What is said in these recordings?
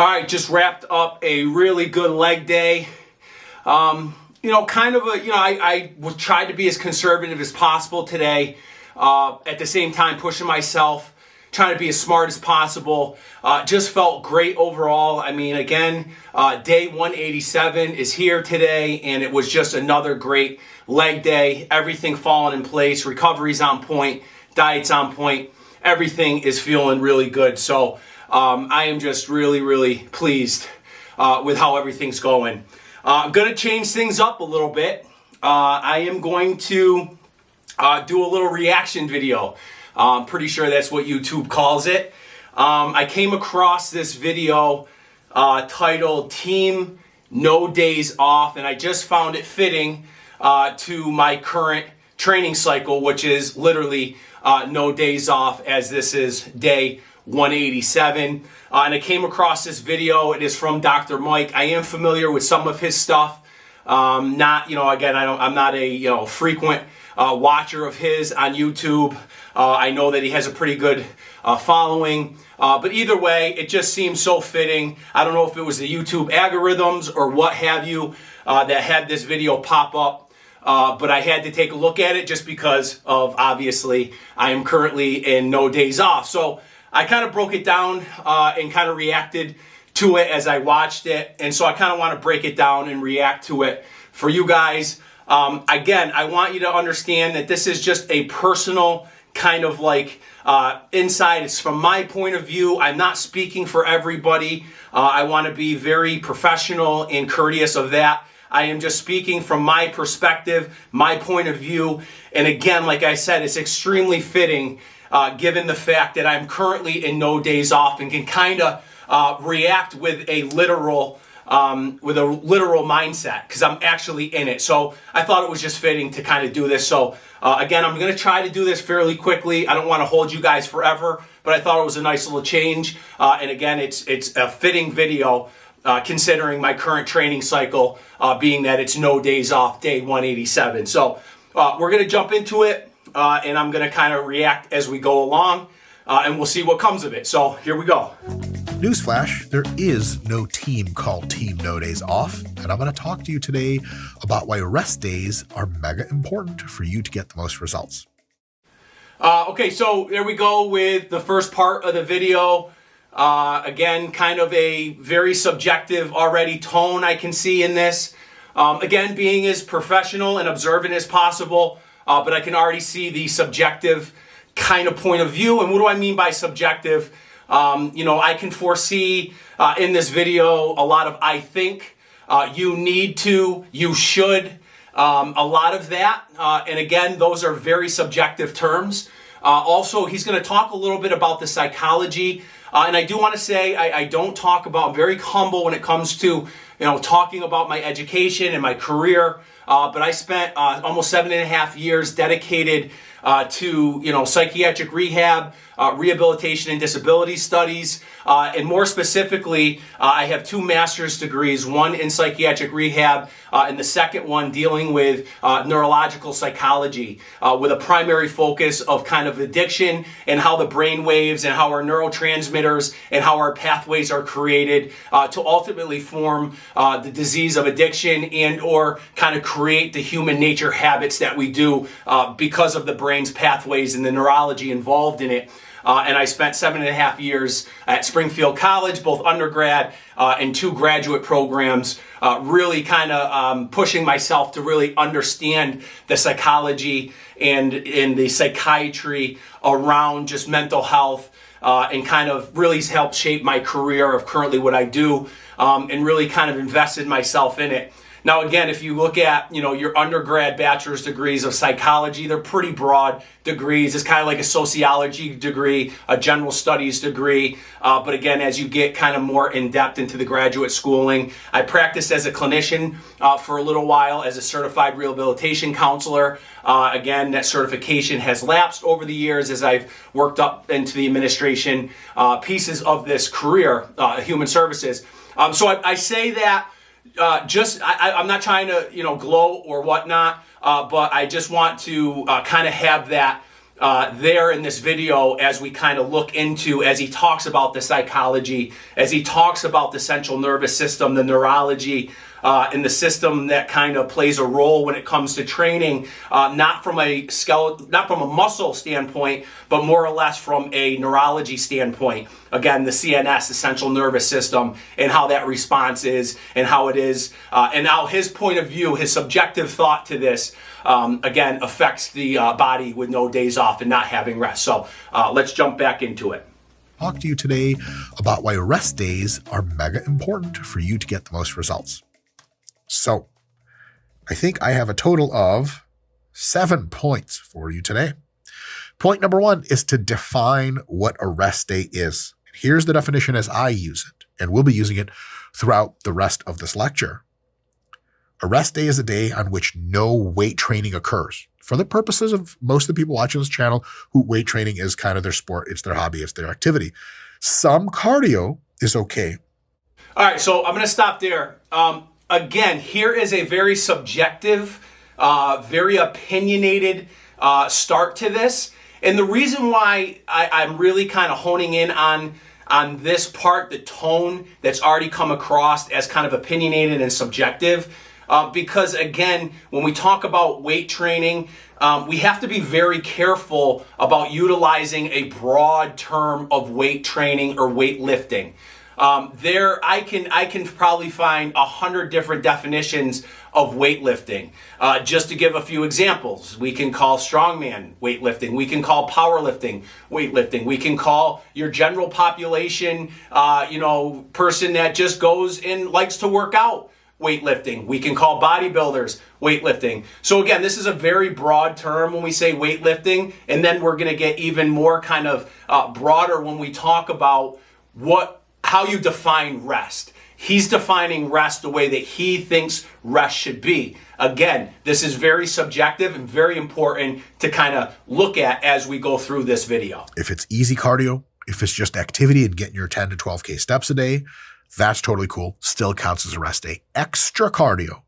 All right, just wrapped up a really good leg day. I tried to be as conservative as possible today. At the same time, pushing myself, trying to be as smart as possible. Just felt great overall. I mean, again, day 187 is here today, and it was just another great leg day. Everything falling in place. Recovery's on point. Diet's on point. Everything is feeling really good. So I am just really, really pleased with how everything's going. I'm going to change things up a little bit. I am going to do a little reaction video. I'm pretty sure that's what YouTube calls it. I came across this video titled Team No Days Off, and I just found it fitting to my current training cycle, which is literally no days off, as this is day 187. And I came across this video. It is from Dr. Mike. I am familiar with some of his stuff. I'm not a frequent watcher of his on YouTube. I know that he has a pretty good following. But either way, it just seems so fitting. I don't know if it was the YouTube algorithms or what have you that had this video pop up. But I had to take a look at it just because of, obviously, I am currently in no days off. So I kind of broke it down and kind of reacted to it as I watched it. And so I kind of want to break it down and react to it for you guys. Again, I want you to understand that this is just a personal kind of insight. It's from my point of view. I'm not speaking for everybody. I want to be very professional and courteous of that. I am just speaking from my perspective, my point of view. And again, like I said, it's extremely fitting given the fact that I'm currently in no days off and can kind of react with a literal mindset because I'm actually in it. So I thought it was just fitting to kind of do this. So again, I'm going to try to do this fairly quickly. I don't want to hold you guys forever, but I thought it was a nice little change. And again, it's a fitting video considering my current training cycle, being that it's no days off, day 187. So we're going to jump into it. And I'm going to kind of react as we go along, and we'll see what comes of it. So here we go. Newsflash, there is no team called Team No Days Off, and I'm going to talk to you today about why rest days are mega important for you to get the most results. Okay, so there we go with the first part of the video. Again, kind of a very subjective already tone I can see in this. Again, being as professional and observant as possible. But I can already see the subjective kind of point of view. And what do I mean by subjective? I can foresee in this video a lot of I think, you need to, you should, a lot of that. And again, those are very subjective terms. Also, he's going to talk a little bit about the psychology. And I do want to say I don't talk about, I'm very humble when it comes to talking about my education and my career. But I spent almost 7.5 years dedicated to psychiatric rehab, rehabilitation and disability studies, and more specifically, I have 2 master's degrees, one in psychiatric rehab and the second one dealing with neurological psychology, with a primary focus of kind of addiction and how the brain waves and how our neurotransmitters and how our pathways are created to ultimately form the disease of addiction and or kind of create the human nature habits that we do because of the brain's pathways and the neurology involved in it. And I spent 7.5 years at Springfield College, both undergrad and 2 graduate programs, really kind of pushing myself to really understand the psychology and the psychiatry around just mental health, and kind of really helped shape my career of currently what I do, and really kind of invested myself in it. Now, again, if you look at, your undergrad bachelor's degrees of psychology, they're pretty broad degrees. It's kind of like a sociology degree, a general studies degree. But again, as you get kind of more in depth into the graduate schooling, I practiced as a clinician for a little while as a certified rehabilitation counselor. Again, that certification has lapsed over the years as I've worked up into the administration pieces of this career, human services. So I say that. I'm not trying to, gloat or whatnot, but I just want to kind of have that there in this video as we kind of look into, as he talks about the psychology, as he talks about the central nervous system, the neurology, and the system that kind of plays a role when it comes to training, not from a muscle standpoint, but more or less from a neurology standpoint. Again, the CNS, the central nervous system, and how that response is, and how it is, and how his point of view, his subjective thought to this, again, affects the body with no days off and not having rest. So let's jump back into it. Talk to you today about why rest days are mega important for you to get the most results. So I think I have a total of 7 points for you today. Point number 1 is to define what a rest day is. Here's the definition as I use it, and we'll be using it throughout the rest of this lecture. A rest day is a day on which no weight training occurs. For the purposes of most of the people watching this channel, who weight training is kind of their sport, it's their hobby, it's their activity. Some cardio is okay. All right, so I'm going to stop there. Again, here is a very subjective, very opinionated start to this. And the reason why I'm really kind of honing in on this part, the tone that's already come across as kind of opinionated and subjective, because again, when we talk about weight training, we have to be very careful about utilizing a broad term of weight training or weightlifting. I can probably find 100 different definitions of weightlifting. Just to give a few examples, we can call strongman weightlifting. We can call powerlifting weightlifting. We can call your general population, person that just goes and likes to work out weightlifting. We can call bodybuilders weightlifting. So again, this is a very broad term when we say weightlifting, and then we're going to get even more kind of broader when we talk about how you define rest. He's defining rest the way that he thinks rest should be. Again, this is very subjective and very important to kind of look at as we go through this video. If it's easy cardio, if it's just activity and getting your 10 to 12K steps a day, that's totally cool. Still counts as a rest day. Extra cardio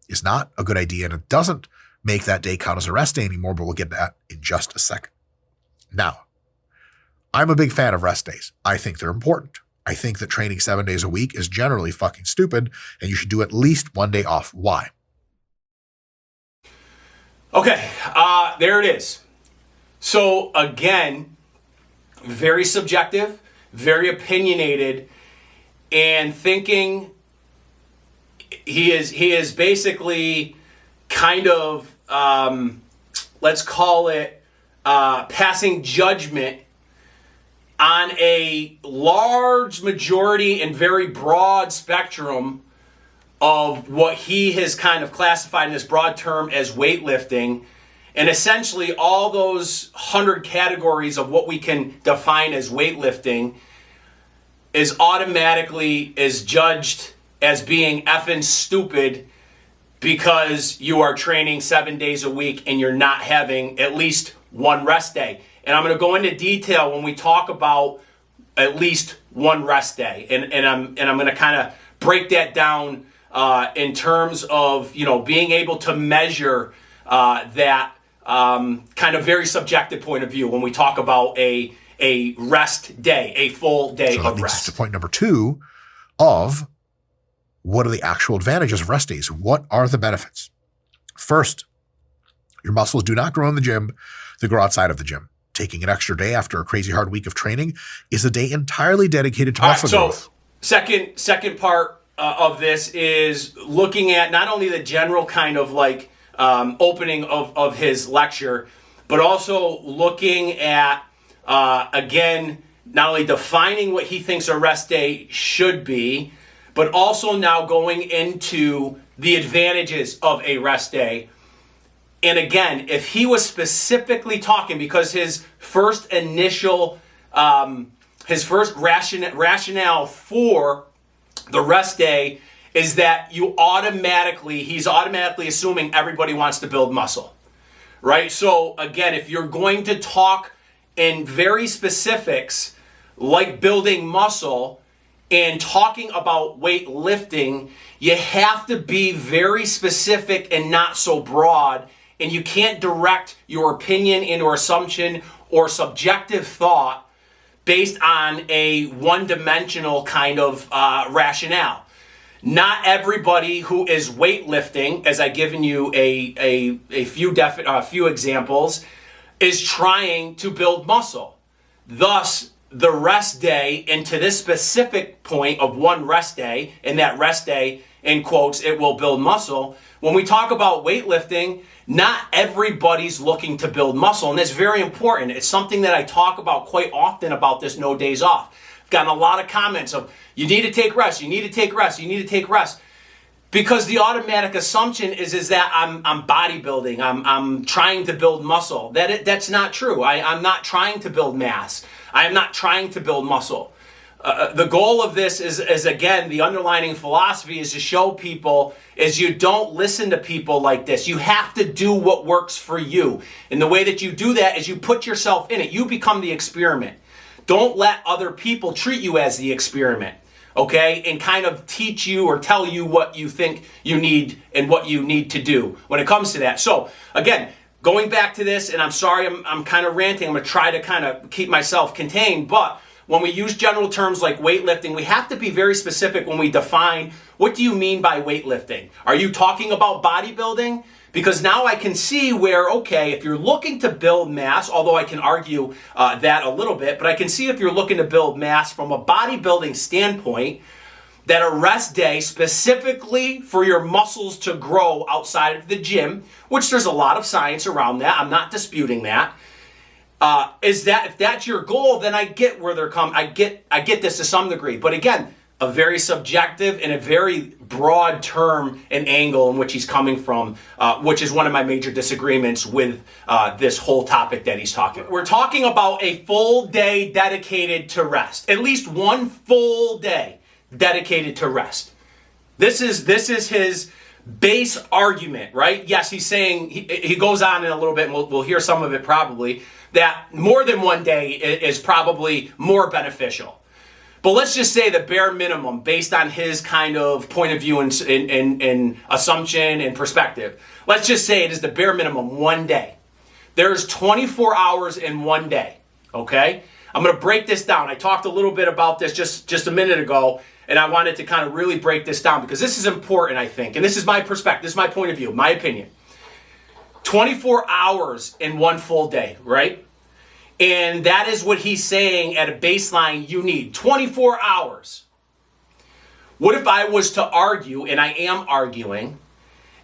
is not a good idea, and it doesn't make that day count as a rest day anymore, but we'll get to that in just a second. Now, I'm a big fan of rest days. I think they're important. I think that training 7 days a week is generally fucking stupid, and you should do at least 1 day off. Why? Okay, there it is. So again, very subjective, very opinionated, and thinking he is basically kind of, let's call it passing judgment on a large majority and very broad spectrum of what he has kind of classified in this broad term as weightlifting. And essentially all those 100 categories of what we can define as weightlifting is judged as being effing stupid because you are training 7 days a week and you're not having at least one rest day. And I'm going to go into detail when we talk about at least one rest day. And I'm going to kind of break that down in terms of, being able to measure that kind of very subjective point of view when we talk about a rest day, a full day of rest. So that leads us to point number 2 of what are the actual advantages of rest days? What are the benefits? First, your muscles do not grow in the gym. They grow outside of the gym. Taking an extra day after a crazy hard week of training is a day entirely dedicated to muscle growth. Second part of this is looking at not only the general kind of like opening of his lecture, but also looking at, again, not only defining what he thinks a rest day should be, but also now going into the advantages of a rest day. And again, if he was specifically talking, because his first initial, rationale for the rest day is that he's automatically assuming everybody wants to build muscle, right? So again, if you're going to talk in very specifics, like building muscle and talking about weightlifting, you have to be very specific and not so broad and you can't direct your opinion into assumption or subjective thought based on a one-dimensional kind of rationale. Not everybody who is weightlifting, as I've given you a few examples, is trying to build muscle. Thus, the rest day, and to this specific point of one rest day, and that rest day, in quotes, it will build muscle. When we talk about weightlifting, not everybody's looking to build muscle, and that's very important. It's something that I talk about quite often about this no days off. I've gotten a lot of comments of, you need to take rest, you need to take rest, you need to take rest. Because the automatic assumption is that I'm bodybuilding, I'm trying to build muscle. That's not true. I'm not trying to build mass. I am not trying to build muscle. The goal of this is, again, the underlying philosophy is to show people is you don't listen to people like this. You have to do what works for you. And the way that you do that is you put yourself in it. You become the experiment. Don't let other people treat you as the experiment, okay? And kind of teach you or tell you what you think you need and what you need to do when it comes to that. So, again, going back to this, and I'm sorry I'm kind of ranting. I'm going to try to kind of keep myself contained, but when we use general terms like weightlifting, we have to be very specific when we define what do you mean by weightlifting. Are you talking about bodybuilding? Because now I can see where, okay, if you're looking to build mass, although I can argue that a little bit, but I can see if you're looking to build mass from a bodybuilding standpoint, that a rest day specifically for your muscles to grow outside of the gym, which there's a lot of science around that, I'm not disputing that, is that if that's your goal, then I get where they're coming. I get this to some degree, but again, a very subjective and a very broad term and angle in which he's coming from, which is one of my major disagreements with this whole topic that he's talking. We're talking about a full day dedicated to rest, at least one full day dedicated to rest. This is his base argument, right? Yes, he's saying, he goes on in a little bit, and we'll hear some of it probably, that more than one day is probably more beneficial. But let's just say the bare minimum, based on his kind of point of view and assumption and perspective, let's just say it is the bare minimum, one day. There's 24 hours in one day, okay? I'm going to break this down. I talked a little bit about this just a minute ago, and I wanted to kind of really break this down because this is important, I think. And this is my perspective. This is my point of view, my opinion. 24 hours in one full day, right? And that is what he's saying at a baseline you need, 24 hours. What if I was to argue, and I am arguing,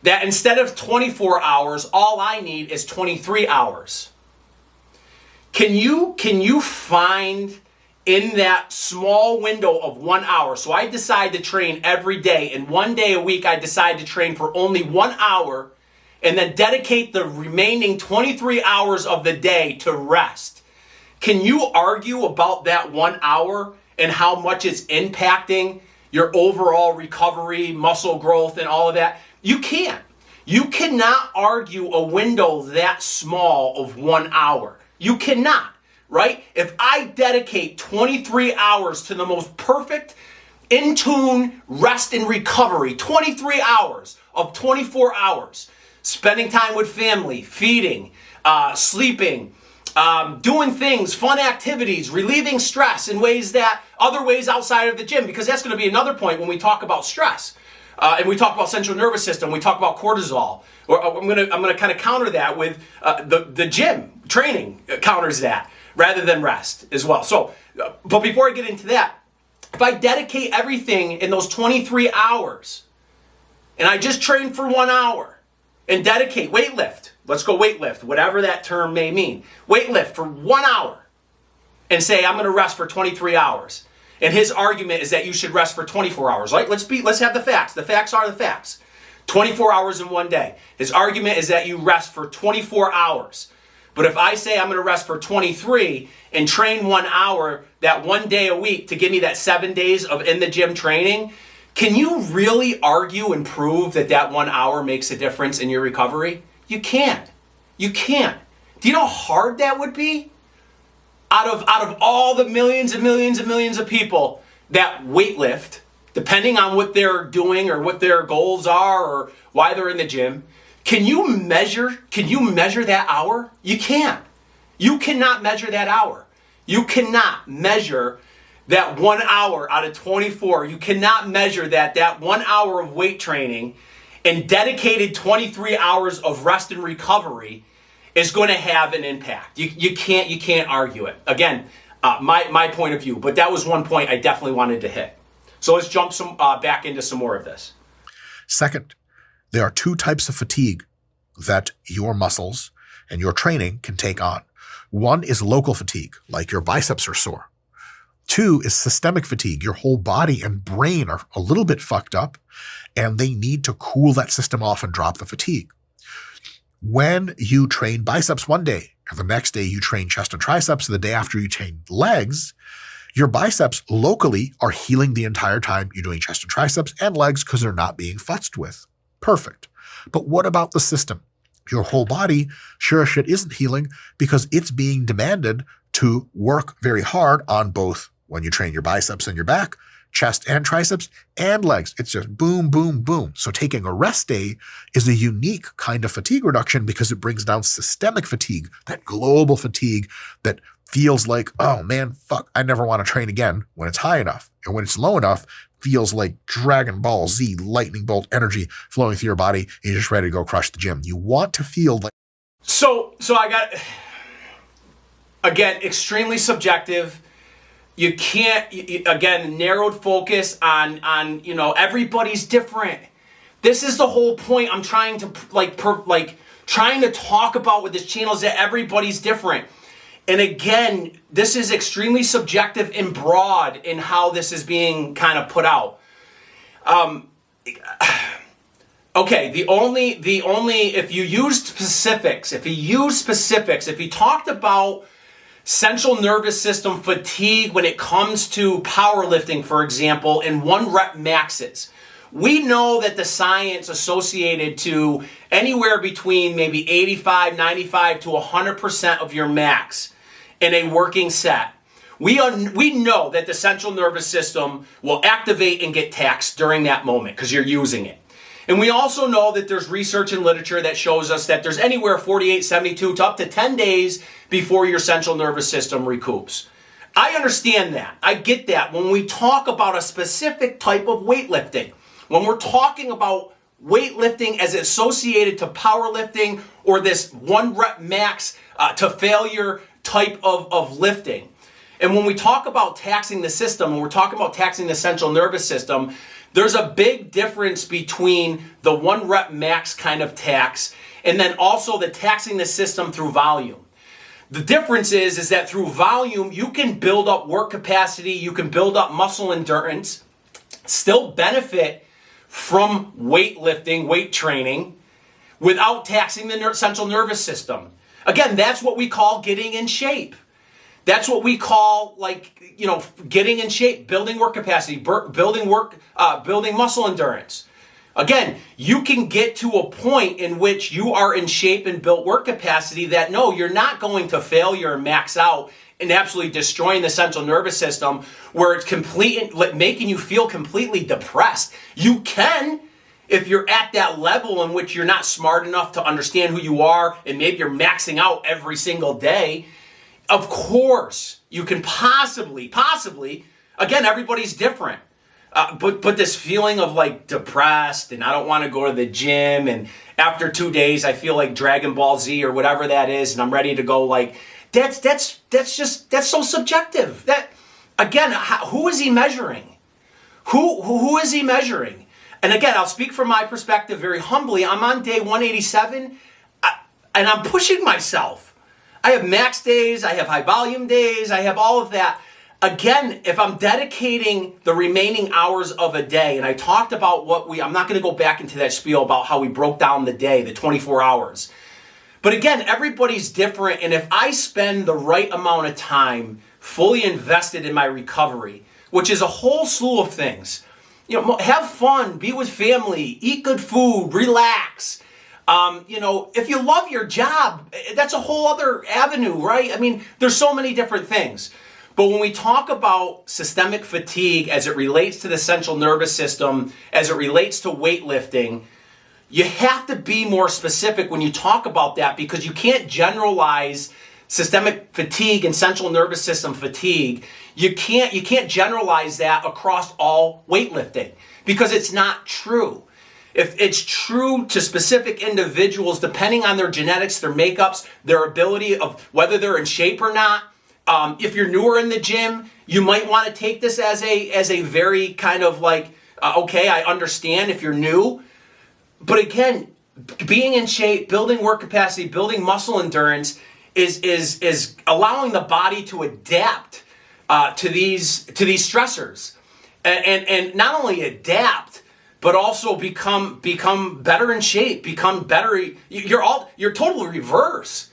that instead of 24 hours, all I need is 23 hours? Can you find in that small window of 1 hour, so I decide to train every day, and one day a week I decide to train for only 1 hour, and then dedicate the remaining 23 hours of the day to rest? Can you argue about that 1 hour and how much it's impacting your overall recovery, muscle growth, and all of that? You can't. You cannot argue a window that small of 1 hour. You cannot, right? If I dedicate 23 hours to the most perfect, in tune rest and recovery, 23 hours of 24 hours, spending time with family, feeding, sleeping, doing things, fun activities, relieving stress in other ways outside of the gym, because that's going to be another point when we talk about stress. And we talk about central nervous system, we talk about cortisol. I'm gonna kind of counter that with the gym training counters that rather than rest as well. So, but before I get into that, if I dedicate everything in those 23 hours, and I just train for 1 hour and dedicate weightlift, let's go weightlift, whatever that term may mean, weightlift for 1 hour, and say I'm gonna rest for 23 hours. And his argument is that you should rest for 24 hours, right? Let's have the facts. The facts are the facts. 24 hours in one day. His argument is that you rest for 24 hours. But if I say I'm going to rest for 23 and train 1 hour, that one day a week to give me that 7 days of in the gym training, can you really argue and prove that 1 hour makes a difference in your recovery? You can't. You can't. Do you know how hard that would be? Out of all the millions and millions and millions of people that weightlift, depending on what they're doing or what their goals are or why they're in the gym, Can you measure that hour? You can't. You cannot measure that hour. You cannot measure that 1 hour out of 24. You cannot measure that 1 hour of weight training and dedicated 23 hours of rest and recovery is going to have an impact. You can't argue it. Again, my point of view, but that was one point I definitely wanted to hit. So let's jump back into some more of this. Second, there are two types of fatigue that your muscles and your training can take on. One is local fatigue, like your biceps are sore. Two is systemic fatigue. Your whole body and brain are a little bit fucked up, and they need to cool that system off and drop the fatigue. When you train biceps one day, and the next day you train chest and triceps, and the day after you train legs, your biceps locally are healing the entire time you're doing chest and triceps and legs because they're not being futzed with. Perfect. But what about the system? Your whole body sure as shit isn't healing because it's being demanded to work very hard on both when you train your biceps and your back, chest and triceps, and legs. It's just boom, boom, boom. So taking a rest day is a unique kind of fatigue reduction because it brings down systemic fatigue, that global fatigue that feels like, oh man, fuck, I never want to train again when it's high enough. And when it's low enough, feels like Dragon Ball Z lightning bolt energy flowing through your body, and you're just ready to go crush the gym. You want to feel like... So I got, again, extremely subjective. You can't, again, narrowed focus on everybody's different. This is the whole point I'm trying to trying to talk about with this channel is that everybody's different. And again, this is extremely subjective and broad in how this is being kind of put out. Okay, the only if you used specifics, if you talked about central nervous system fatigue when it comes to powerlifting, for example, and 1 rep maxes, we know that the science associated to anywhere between maybe 85, 95 to 100% of your max in a working set. We know that the central nervous system will activate and get taxed during that moment because you're using it. And we also know that there's research and literature that shows us that there's anywhere 48, 72 to up to 10 days before your central nervous system recoups. I understand that. I get that. When we talk about a specific type of weightlifting, when we're talking about weightlifting as associated to powerlifting or this 1 rep max to failure type of lifting. And when we talk about taxing the system, when we're talking about taxing the central nervous system, there's a big difference between the 1 rep max kind of tax and then also the taxing the system through volume. The difference is that through volume, you can build up work capacity, you can build up muscle endurance, still benefit from weightlifting, weight training, without taxing the central nervous system. Again, that's what we call getting in shape. That's what we call getting in shape, building work capacity, building muscle endurance. Again, you can get to a point in which you are in shape and built work capacity that no, you're not going to failure and max out and absolutely destroying the central nervous system where it's making you feel completely depressed. You can, if you're at that level in which you're not smart enough to understand who you are and maybe you're maxing out every single day. Of course, you can possibly, again, everybody's different. But this feeling of depressed and I don't want to go to the gym and after 2 days I feel like Dragon Ball Z or whatever that is and I'm ready to go that's so subjective. That again, who is he measuring? Who is he measuring? And again, I'll speak from my perspective very humbly. I'm on day 187 and I'm pushing myself. I have max days, I have high volume days, I have all of that. Again, if I'm dedicating the remaining hours of a day, and I talked about I'm not going to go back into that spiel about how we broke down the day, the 24 hours. But again, everybody's different, and if I spend the right amount of time fully invested in my recovery, which is a whole slew of things, have fun, be with family, eat good food, relax. If you love your job, that's a whole other avenue, right? I mean, there's so many different things. But when we talk about systemic fatigue as it relates to the central nervous system, as it relates to weightlifting, you have to be more specific when you talk about that, because you can't generalize systemic fatigue and central nervous system fatigue. You can't generalize that across all weightlifting, because it's not true. If it's true to specific individuals, depending on their genetics, their makeups, their ability of whether they're in shape or not. If you're newer in the gym, you might want to take this as a very kind of like, okay, I understand if you're new. But again, being in shape, building work capacity, building muscle endurance is allowing the body to adapt to these stressors, and not only adapt, but also become better in shape, become better. You're totally reverse.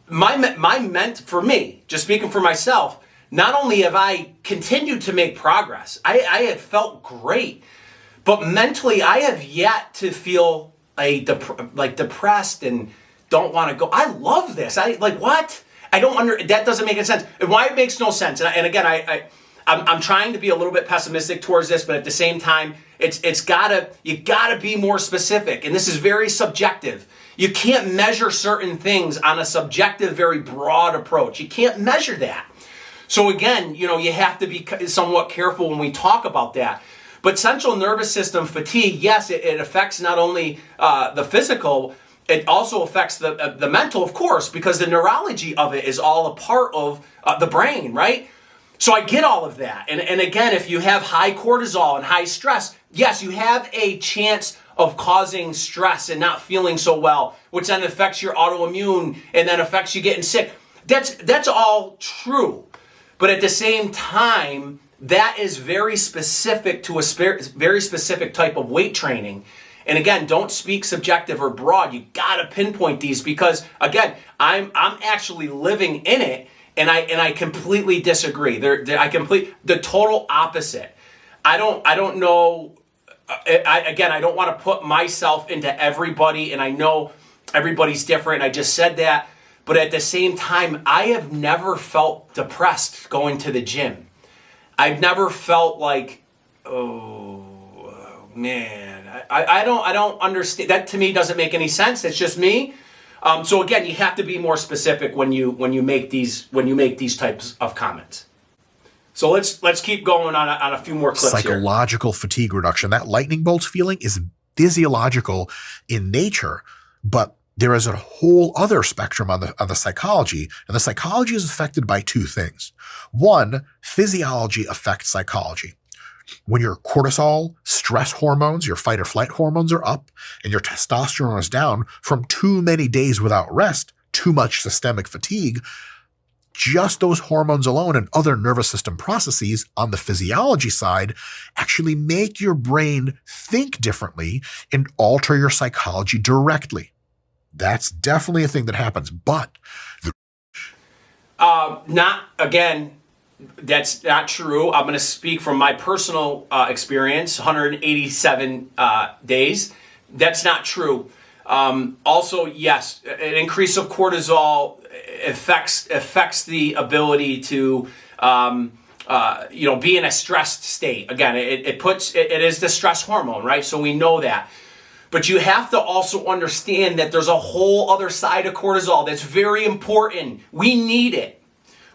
For me, just speaking for myself, not only have I continued to make progress, I have felt great, but mentally I have yet to feel depressed and don't want to go. I love this. What? That doesn't make any sense. And why it makes no sense. And again, I'm trying to be a little bit pessimistic towards this, but at the same time, you gotta be more specific. And this is very subjective. You can't measure certain things on a subjective, very broad approach. You can't measure that. So again, you have to be somewhat careful when we talk about that. But central nervous system fatigue, yes, it affects not only the physical, it also affects the mental, of course, because the neurology of it is all a part of the brain, right? So I get all of that. And again, if you have high cortisol and high stress, yes, you have a chance of causing stress and not feeling so well, which then affects your autoimmune and then affects you getting sick. That's all true. But at the same time, that is very specific to a very specific type of weight training. And again, don't speak subjective or broad. You gotta pinpoint these, because again, I'm actually living in it, and I completely disagree. The total opposite. I don't know. I don't want to put myself into everybody, and I know everybody's different. I just said that, but at the same time, I have never felt depressed going to the gym. I've never felt like, oh man, I don't understand. That to me doesn't make any sense. It's just me. So again, you have to be more specific when you make these types of comments. So let's keep going on a few more clips here. Psychological fatigue reduction. That lightning bolt feeling is physiological in nature, but there is a whole other spectrum on the psychology, and the psychology is affected by two things. One, physiology affects psychology. When your cortisol, stress hormones, your fight or flight hormones are up, and your testosterone is down from too many days without rest, too much systemic fatigue, just those hormones alone and other nervous system processes on the physiology side actually make your brain think differently and alter your psychology directly. That's definitely a thing that happens, but that's not true. I'm going to speak from my personal experience, 187 days. That's not true. Also, yes, an increase of cortisol affects the ability to be in a stressed state. Again, it is the stress hormone, right? So we know that. But you have to also understand that there's a whole other side of cortisol that's very important. We need it.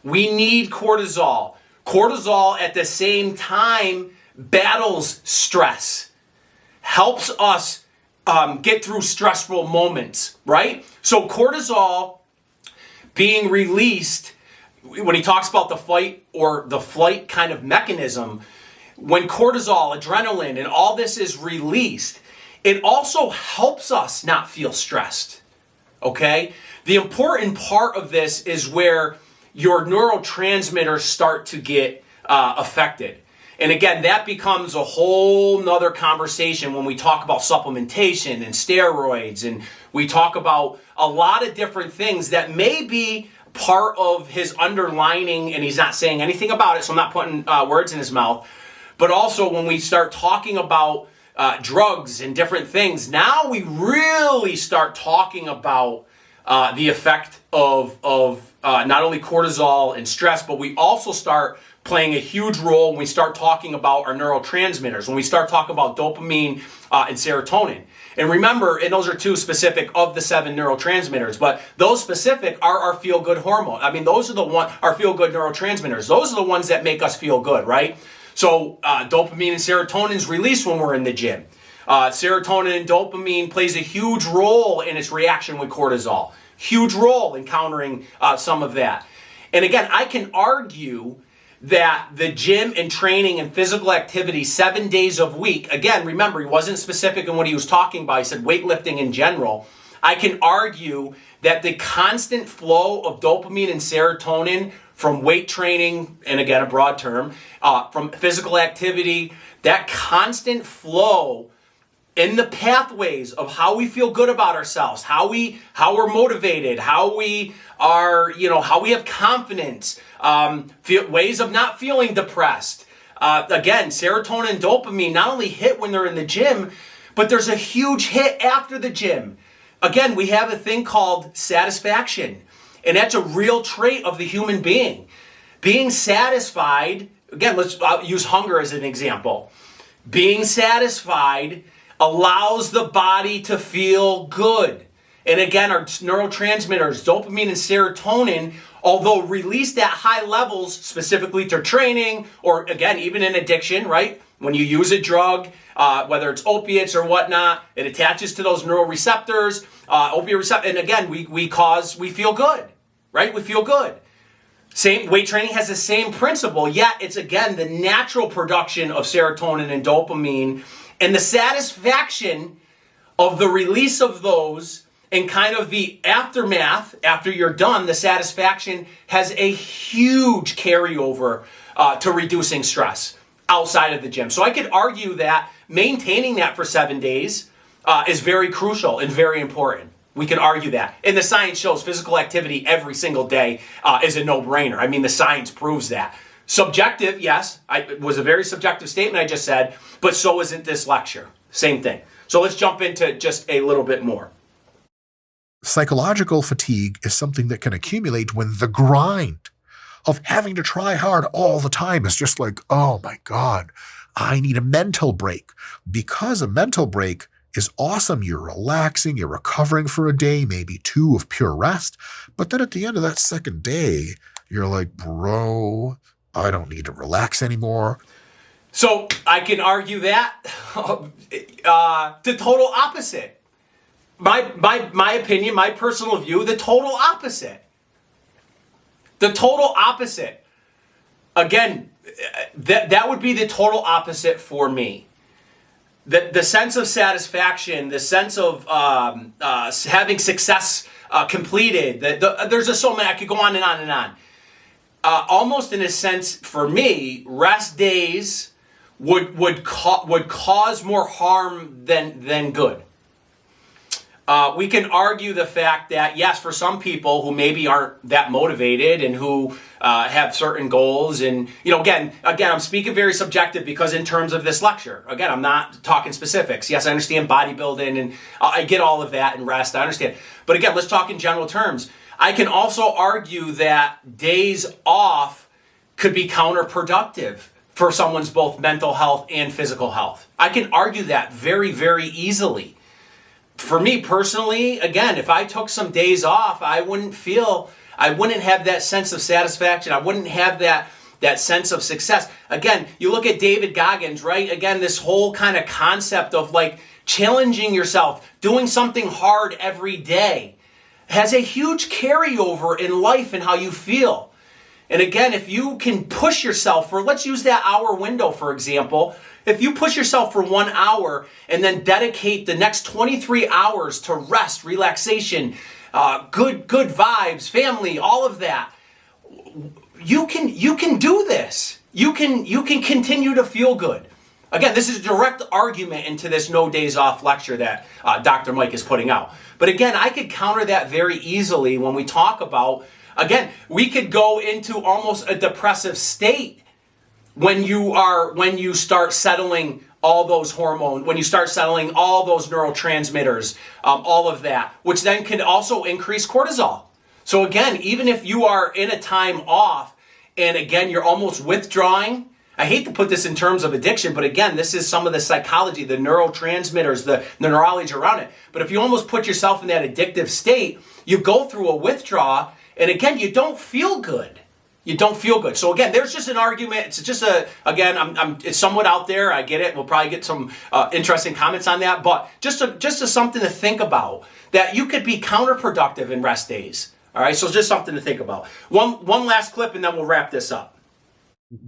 We need cortisol. Cortisol at the same time battles stress, helps us get through stressful moments, right? So cortisol being released, when he talks about the fight or the flight kind of mechanism, when cortisol, adrenaline, and all this is released, it also helps us not feel stressed, okay? The important part of this is where your neurotransmitters start to get affected. And again, that becomes a whole nother conversation when we talk about supplementation and steroids, and we talk about a lot of different things that may be part of his underlining, and he's not saying anything about it, so I'm not putting words in his mouth. But also when we start talking about drugs and different things, now we really start talking about the effect of not only cortisol and stress, but we also start playing a huge role when we start talking about our neurotransmitters, when we start talking about dopamine and serotonin. And remember, and those are two specific of the 7 neurotransmitters, but those specific are our feel-good hormone. I mean, those are our feel-good neurotransmitters. Those are the ones that make us feel good, right? So dopamine and serotonin is released when we're in the gym. Serotonin and dopamine plays a huge role in its reaction with cortisol. Huge role in countering some of that. And again, I can argue that the gym and training and physical activity 7 days a week, again, remember, he wasn't specific in what he was talking about. He said weightlifting in general. I can argue that the constant flow of dopamine and serotonin from weight training, and again, a broad term, from physical activity, that constant flow in the pathways of how we feel good about ourselves, how we're motivated, how we are, how we have confidence, ways of not feeling depressed. Again, serotonin and dopamine not only hit when they're in the gym, but there's a huge hit after the gym. Again, we have a thing called satisfaction, and that's a real trait of the human being. Being satisfied, again, let's use hunger as an example. Being satisfied allows the body to feel good. And again, our neurotransmitters, dopamine and serotonin, although released at high levels, specifically to training, or again, even in addiction, right? When you use a drug, whether it's opiates or whatnot, it attaches to those neuroreceptors, opiate receptor, and again, we feel good, right? We feel good. Same weight training has the same principle, yet it's again the natural production of serotonin and dopamine, and the satisfaction of the release of those and kind of the aftermath after you're done, the satisfaction has a huge carryover to reducing stress outside of the gym. So I could argue that maintaining that for 7 days is very crucial and very important. We can argue that. And the science shows physical activity every single day is a no-brainer. I mean, the science proves that. Subjective, yes, it was a very subjective statement I just said, but so isn't this lecture. Same thing. So let's jump into just a little bit more. Psychological fatigue is something that can accumulate when the grind of having to try hard all the time is just like, oh my God, I need a mental break. Because a mental break is awesome. You're relaxing, you're recovering for a day, maybe 2 of pure rest. But then at the end of that second day, you're like, bro, I don't need to relax anymore. So I can argue that the total opposite. My opinion, my personal view, the total opposite. The total opposite. Again, that would be the total opposite for me. The sense of satisfaction, the sense of having success completed. There's just so many. I could go on and on and on. Almost in a sense, for me, rest days would cause more harm than good. We can argue the fact that, yes, for some people who maybe aren't that motivated and who have certain goals, and, again, I'm speaking very subjective because in terms of this lecture, again, I'm not talking specifics. Yes, I understand bodybuilding and I get all of that and rest, I understand. But again, let's talk in general terms. I can also argue that days off could be counterproductive for someone's both mental health and physical health. I can argue that very, very easily. For me personally, again, if I took some days off, I wouldn't have that sense of satisfaction. I wouldn't have that sense of success. Again, you look at David Goggins, right? Again, this whole kind of concept of like challenging yourself, doing something hard every day has a huge carryover in life and how you feel. And again, if you can push yourself for, let's use that hour window, for example. If you push yourself for 1 hour and then dedicate the next 23 hours to rest, relaxation, good vibes, family, all of that, you can do this. You can continue to feel good. Again, this is a direct argument into this no days off lecture that Dr. Mike is putting out. But again, I could counter that very easily when we talk about, again, we could go into almost a depressive state when you start settling all those hormones, when you start settling all those neurotransmitters, all of that, which then can also increase cortisol. So again, even if you are in a time off and again, you're almost withdrawing. I hate to put this in terms of addiction, but again, this is some of the psychology, the neurotransmitters, the neurology around it. But if you almost put yourself in that addictive state, you go through a withdrawal, and again, you don't feel good. You don't feel good. So again, there's just an argument. It's just it's somewhat out there. I get it. We'll probably get some interesting comments on that, but just something to think about, that you could be counterproductive in rest days. All right, so just something to think about. One last clip, and then we'll wrap this up.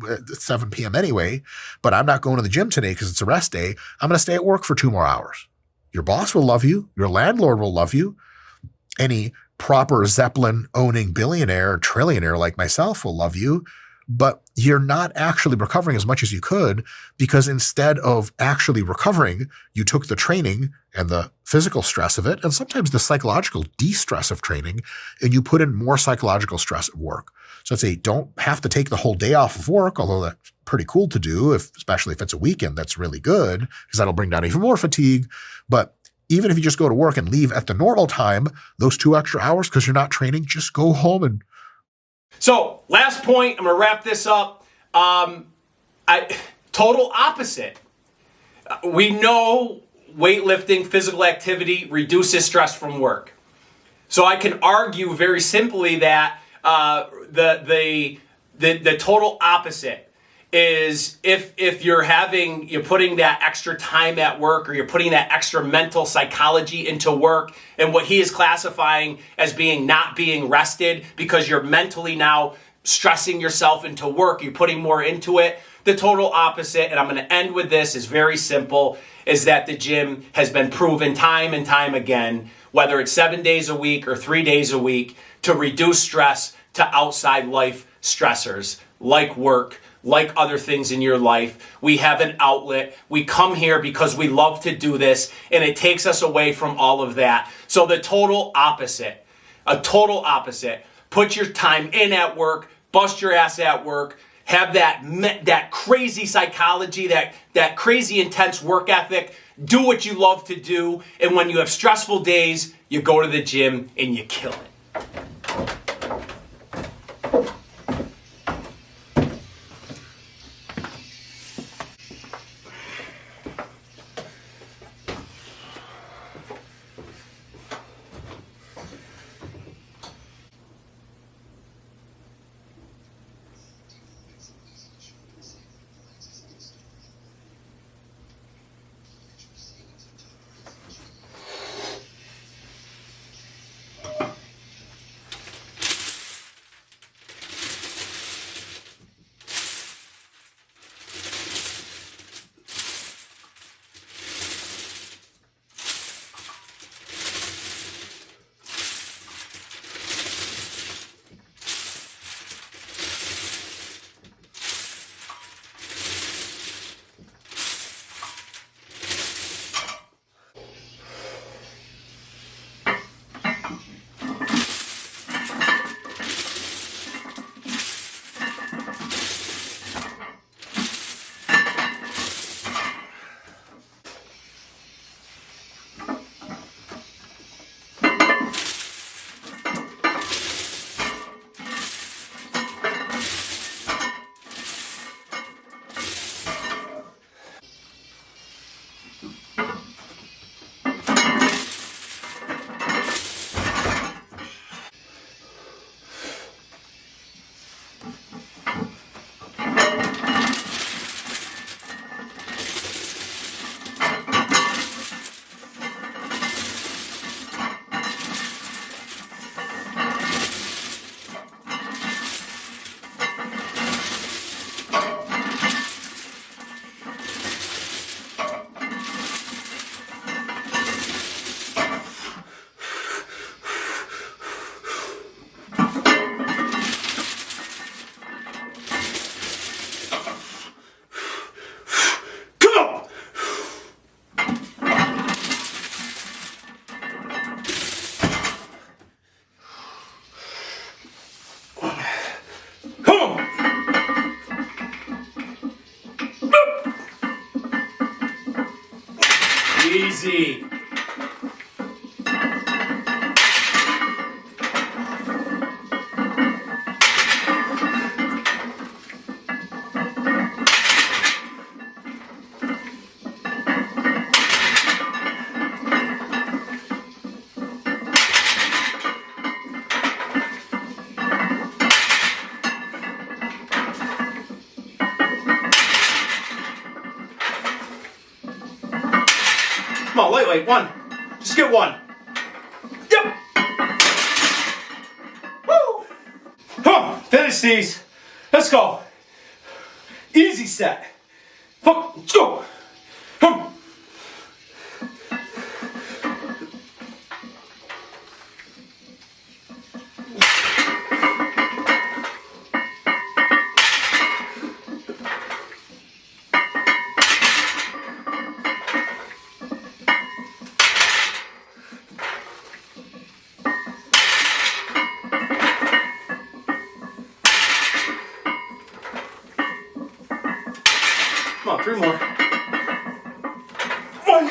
It's 7 p.m. anyway, but I'm not going to the gym today because it's a rest day. I'm going to stay at work for 2 more hours. Your boss will love you. Your landlord will love you. Any proper Zeppelin owning billionaire or trillionaire like myself will love you, but you're not actually recovering as much as you could, because instead of actually recovering, you took the training and the physical stress of it, and sometimes the psychological de-stress of training, and you put in more psychological stress at work. So I'd say don't have to take the whole day off of work, although that's pretty cool to do, especially if it's a weekend. That's really good because that'll bring down even more fatigue. But even if you just go to work and leave at the normal time, those 2 extra hours because you're not training, just go home and... So, last point, I'm going to wrap this up. Total opposite. We know weightlifting, physical activity reduces stress from work. So I can argue very simply that the total opposite is if you're putting that extra time at work, or you're putting that extra mental psychology into work, and what he is classifying as not being rested because you're mentally now stressing yourself into work, you're putting more into it. The total opposite, and I'm going to end with this, is very simple, is that the gym has been proven time and time again, whether it's 7 days a week or 3 days a week, to reduce stress to outside life stressors like work, like other things in your life. We have an outlet. We come here because we love to do this, and it takes us away from all of that. So the total opposite, a total opposite. Put your time in at work, bust your ass at work, have that crazy psychology, that crazy intense work ethic, do what you love to do, and when you have stressful days, you go to the gym and you kill it. Easy. Come on, lightweight, 1. Just get 1. Yep. Woo. Come on, finish these. Let's go. Easy set. Let's go. Come on. Come on, 3 more. 1.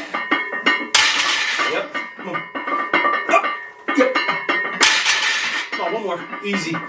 Yep. Come on. Up. Yep. Come on, 1 more. Easy. Yep.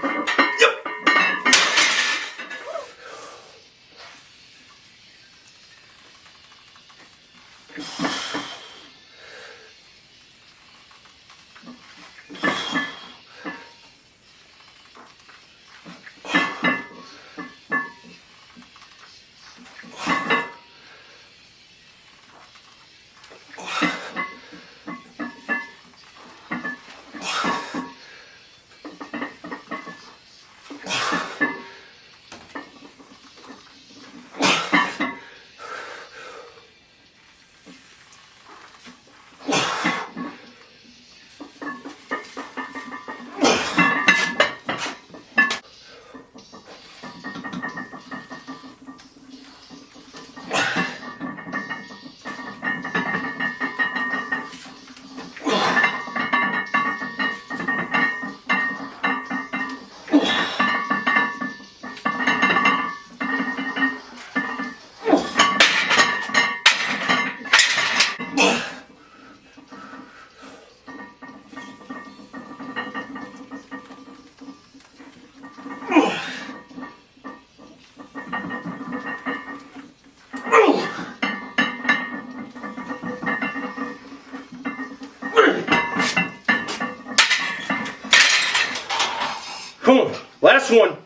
Come on, last one.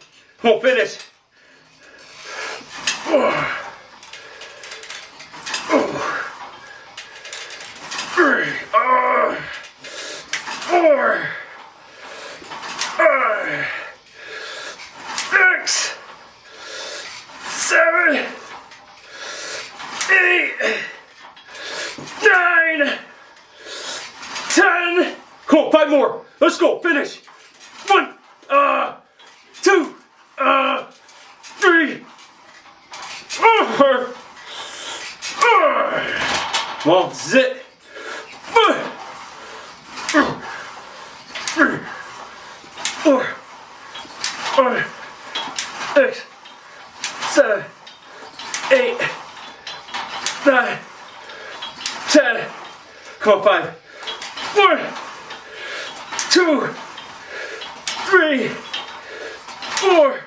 Come on, finish. 3, 4, 6, 7, 8, 9, 10. Come on, 5 more. Let's go. Finish. 1, 2, 3, 4. Well, this is it. 3, 4, 5, 6, 7, 8, 9, 10. Come on, 5. 1, 2, 3, 4.